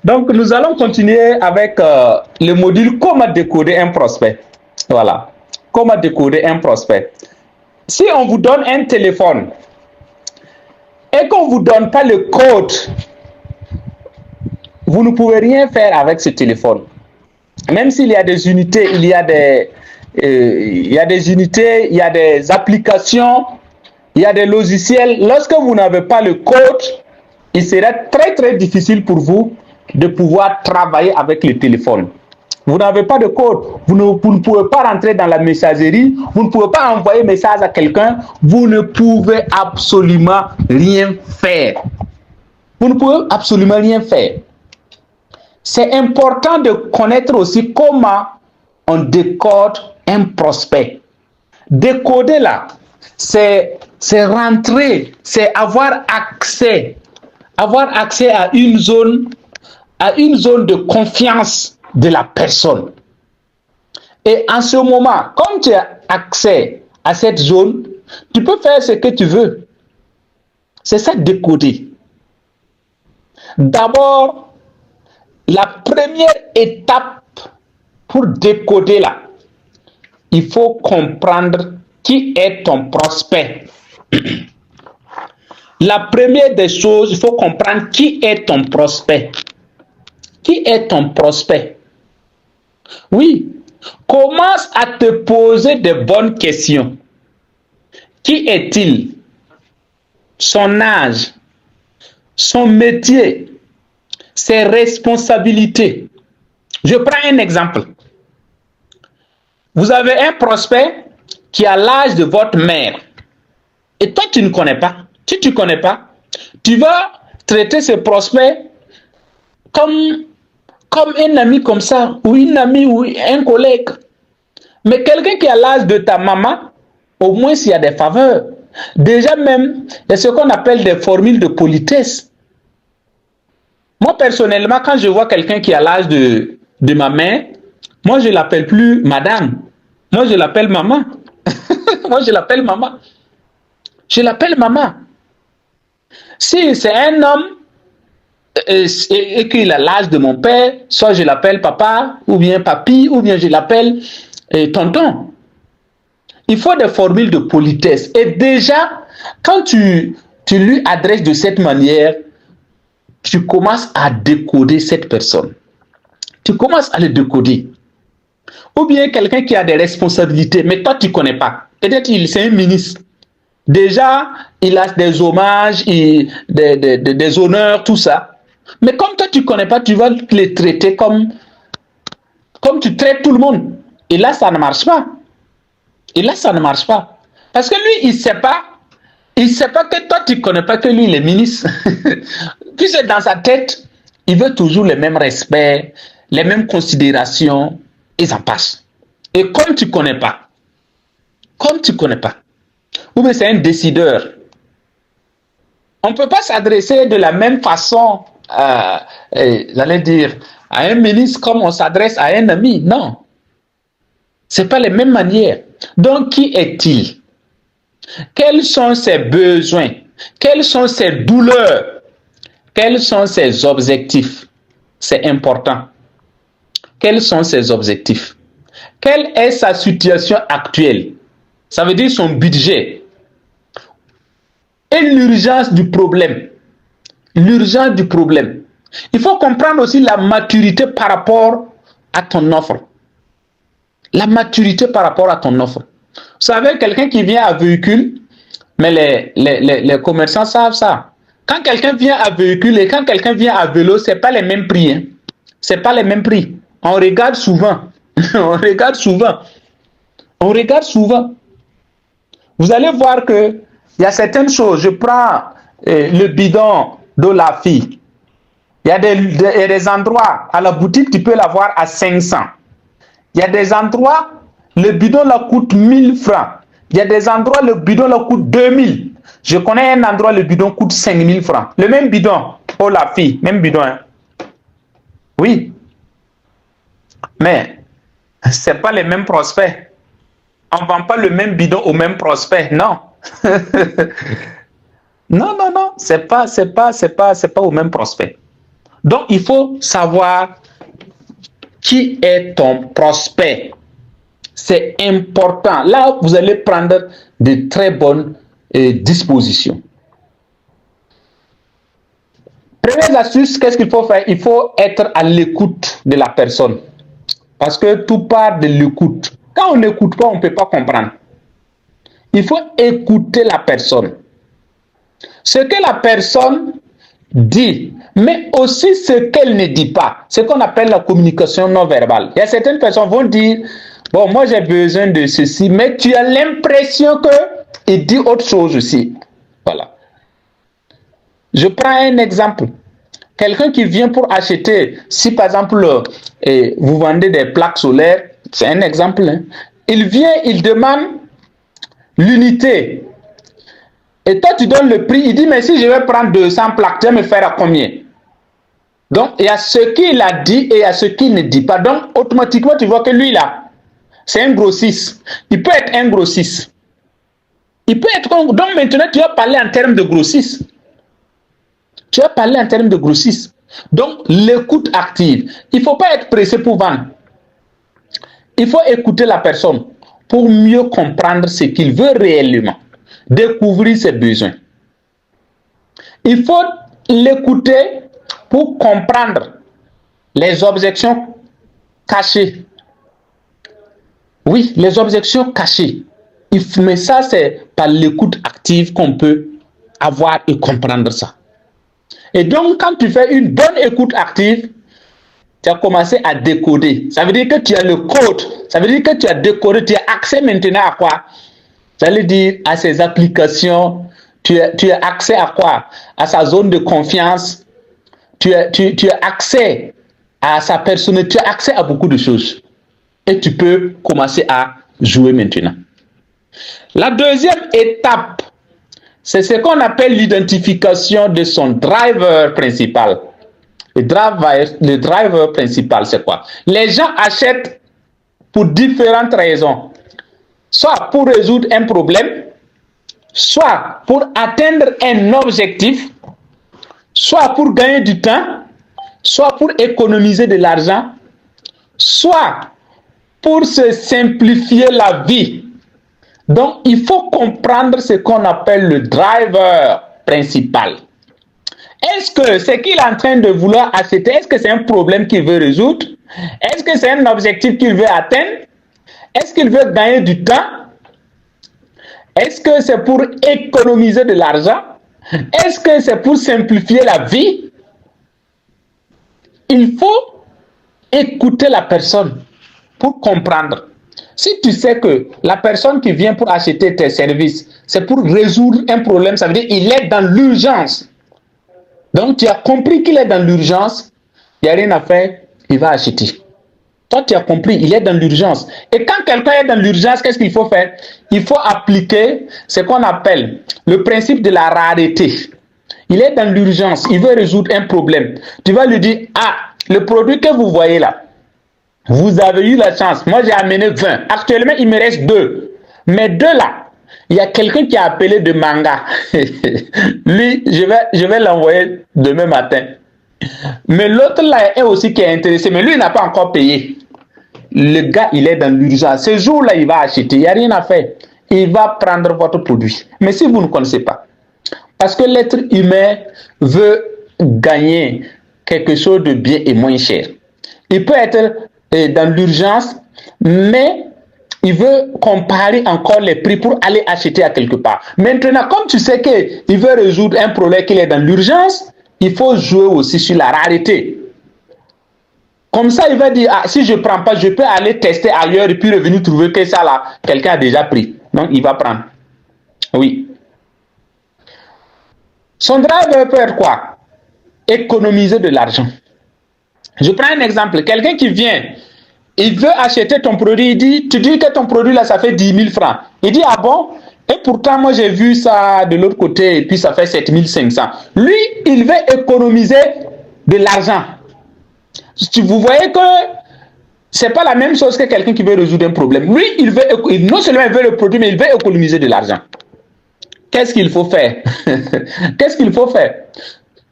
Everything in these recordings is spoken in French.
Donc, nous allons continuer avec le module comment décoder un prospect. Voilà. Comment décoder un prospect. Si on vous donne un téléphone et qu'on ne vous donne pas le code, vous ne pouvez rien faire avec ce téléphone. Même s'il y a des unités, il y a des unités, il y a des applications, il y a des logiciels. Lorsque vous n'avez pas le code, il sera très très difficile pour vous de pouvoir travailler avec le téléphone. Vous n'avez pas de code, vous ne pouvez pas rentrer dans la messagerie, vous ne pouvez pas envoyer message à quelqu'un, vous ne pouvez absolument rien faire. Vous ne pouvez absolument rien faire. C'est important de connaître aussi comment on décode un prospect. Décoder là, c'est rentrer, c'est avoir accès à une zone de confiance de la personne. Et en ce moment, comme tu as accès à cette zone, tu peux faire ce que tu veux. C'est ça décoder. D'abord, la première étape pour décoder là, il faut comprendre qui est ton prospect. La première des choses, il faut comprendre qui est ton prospect. Qui est ton prospect? Oui, commence à te poser de bonnes questions. Qui est-il? Son âge, son métier, ses responsabilités. Je prends un exemple. Vous avez un prospect qui a l'âge de votre mère. Et toi, tu ne connais pas. Si tu ne connais pas, tu vas traiter ce prospect comme un ami comme ça, ou une amie, ou un collègue. Mais quelqu'un qui a l'âge de ta maman, au moins s'il y a des faveurs. Déjà même, il y a ce qu'on appelle des formules de politesse. Moi, personnellement, quand je vois quelqu'un qui a l'âge de ma mère, moi, je ne l'appelle plus madame. Moi, je l'appelle maman. Moi, je l'appelle maman. Je l'appelle maman. Si c'est un homme et qu'il a l'âge de mon père, soit je l'appelle papa, ou bien papi, ou bien je l'appelle tonton. Il faut des formules de politesse. Et déjà, quand tu lui adresses de cette manière, tu commences à décoder cette personne. Tu commences à le décoder. Ou bien quelqu'un qui a des responsabilités, mais toi tu ne connais pas. Peut-être c'est un ministre. Déjà, il a des hommages, des honneurs, tout ça. Mais comme toi tu ne connais pas, tu vas les traiter comme tu traites tout le monde. Et là, ça ne marche pas. Et là, ça ne marche pas. Parce que lui, il ne sait pas. Il ne sait pas que toi, tu ne connais pas que lui, il est ministre. Puisque dans sa tête, il veut toujours le même respect, les mêmes considérations, et ça passe. Et comme tu ne connais pas, ou bien c'est un décideur, on ne peut pas s'adresser de la même façon, j'allais dire, à un ministre comme on s'adresse à un ami. Non. Ce n'est pas les mêmes manières. Donc, qui est-il? Quels sont ses besoins? Quelles sont ses douleurs? Quels sont ses objectifs? C'est important. Quels sont ses objectifs? Quelle est sa situation actuelle? Ça veut dire son budget. Et l'urgence du problème. L'urgence du problème. Il faut comprendre aussi la maturité par rapport à ton offre. La maturité par rapport à ton offre. Vous savez, quelqu'un qui vient à véhicule, mais les commerçants savent ça. Quand quelqu'un vient à véhicule et quand quelqu'un vient à vélo, ce n'est pas les mêmes prix. Hein. Ce n'est pas les mêmes prix. On regarde souvent. On regarde souvent. On regarde souvent. Vous allez voir qu'il y a certaines choses. Je prends le bidon de la fille. Il y a des endroits, à la boutique, tu peux l'avoir à 500. Il y a des endroits, le bidon là coûte 1000 francs. Il y a des endroits, le bidon là coûte 2000. Je connais un endroit, le bidon coûte 5000 francs. Le même bidon, pour la fille, même bidon. Hein. Oui. Mais, ce n'est pas les mêmes prospects. On ne vend pas le même bidon au même prospect, non. Non, non, non, c'est pas au même prospect. Donc, il faut savoir qui est ton prospect. C'est important. Là, vous allez prendre de très bonnes dispositions. Première astuce, qu'est-ce qu'il faut faire? Il faut être à l'écoute de la personne. Parce que tout part de l'écoute. Quand on n'écoute pas, on ne peut pas comprendre. Il faut écouter la personne. Ce que la personne dit, mais aussi ce qu'elle ne dit pas. Ce qu'on appelle la communication non verbale. Il y a certaines personnes qui vont dire, bon, moi j'ai besoin de ceci, mais tu as l'impression qu'il dit autre chose aussi. Voilà. Je prends un exemple. Quelqu'un qui vient pour acheter, si par exemple, vous vendez des plaques solaires, c'est un exemple, hein. Il vient, il demande l'unité. Et toi, tu donnes le prix, il dit, mais si je vais prendre 200 plaques, tu vas me faire à combien? Donc, il y a ce qu'il a dit et il y a ce qu'il ne dit pas. Donc, automatiquement, tu vois que lui, là, c'est un grossiste. Il peut être un grossiste. Il peut être... Donc, maintenant, tu vas parler en termes de grossiste. Tu vas parler en termes de grossiste. Donc, l'écoute active. Il ne faut pas être pressé pour vendre. Il faut écouter la personne pour mieux comprendre ce qu'il veut réellement. Découvrir ses besoins. Il faut l'écouter pour comprendre les objections cachées. Oui, les objections cachées. Mais ça, c'est par l'écoute active qu'on peut avoir et comprendre ça. Et donc, quand tu fais une bonne écoute active, tu as commencé à décoder. Ça veut dire que tu as le code. Ça veut dire que tu as décodé, tu as accès maintenant à quoi? Ça veut dire à ces applications. Tu as accès à quoi? À sa zone de confiance. Tu as accès à sa personnalité. Tu as accès à beaucoup de choses. Et tu peux commencer à jouer maintenant. La deuxième étape, c'est ce qu'on appelle l'identification de son driver principal. Le driver principal, c'est quoi? Les gens achètent pour différentes raisons. Soit pour résoudre un problème, soit pour atteindre un objectif, soit pour gagner du temps, soit pour économiser de l'argent, soit pour se simplifier la vie. Donc, il faut comprendre ce qu'on appelle le driver principal. Est-ce que ce qu'il est en train de vouloir acheter, est-ce que c'est un problème qu'il veut résoudre? Est-ce que c'est un objectif qu'il veut atteindre? Est-ce qu'il veut gagner du temps? Est-ce que c'est pour économiser de l'argent? Est-ce que c'est pour simplifier la vie? Il faut écouter la personne pour comprendre. Si tu sais que la personne qui vient pour acheter tes services, c'est pour résoudre un problème, ça veut dire qu'il est dans l'urgence. Donc, tu as compris qu'il est dans l'urgence, il n'y a rien à faire, il va acheter. Toi, tu as compris, il est dans l'urgence. Et quand quelqu'un est dans l'urgence, qu'est-ce qu'il faut faire? Il faut appliquer ce qu'on appelle le principe de la rareté. Il est dans l'urgence, il veut résoudre un problème. Tu vas lui dire, ah, le produit que vous voyez là, vous avez eu la chance. Moi, j'ai amené 20. Actuellement, il me reste 2. Mais 2 là, il y a quelqu'un qui a appelé de Manga. Lui, je vais l'envoyer demain matin. Mais l'autre là est aussi qui est intéressé. Mais lui, il n'a pas encore payé. Le gars, il est dans l'urgence. Ce jour-là, il va acheter. Il n'y a rien à faire. Il va prendre votre produit. Mais si vous ne connaissez pas, parce que l'être humain veut gagner quelque chose de bien et moins cher. Il peut être dans l'urgence, mais il veut comparer encore les prix pour aller acheter à quelque part. Maintenant, comme tu sais qu'il veut résoudre un problème qu'il est dans l'urgence, il faut jouer aussi sur la rareté. Comme ça, il va dire, ah, si je ne prends pas, je peux aller tester ailleurs et puis revenir trouver que ça là, quelqu'un a déjà pris. Donc, il va prendre. Oui. Son driver peut être quoi? Économiser de l'argent. Je prends un exemple. Quelqu'un qui vient, il veut acheter ton produit, il dit, tu dis que ton produit là, ça fait 10 000 francs. Il dit, ah bon? Et pourtant, moi, j'ai vu ça de l'autre côté et puis ça fait 7 500. Lui, il veut économiser de l'argent. Vous voyez que ce n'est pas la même chose que quelqu'un qui veut résoudre un problème. Lui, non seulement il veut le produit, mais il veut économiser de l'argent. Qu'est-ce qu'il faut faire? Qu'est-ce qu'il faut faire?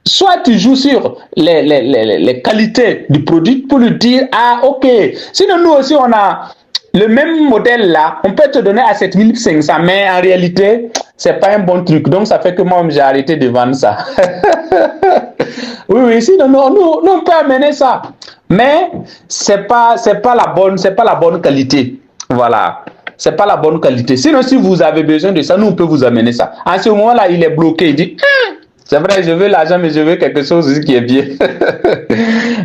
soit tu joues sur les qualités du produit pour lui dire, ah ok, sinon nous aussi on a le même modèle là, on peut te donner à 7500, mais en réalité, c'est pas un bon truc. Donc ça fait que moi j'ai arrêté de vendre ça. Oui, oui, sinon nous, on peut amener ça. Mais c'est pas la bonne qualité. Voilà. C'est pas la bonne qualité. Sinon, si vous avez besoin de ça, nous on peut vous amener ça. À ce moment-là, il est bloqué. Il dit, c'est vrai, je veux l'argent, mais je veux quelque chose aussi qui est bien.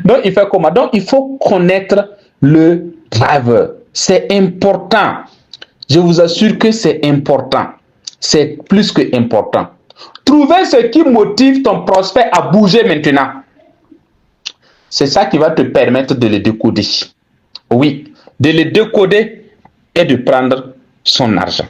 Donc, il fait comment? Donc, il faut connaître le driver. C'est important. Je vous assure que c'est important. C'est plus que important. Trouver ce qui motive ton prospect à bouger maintenant. C'est ça qui va te permettre de le décoder. Oui, de le décoder et de prendre son argent.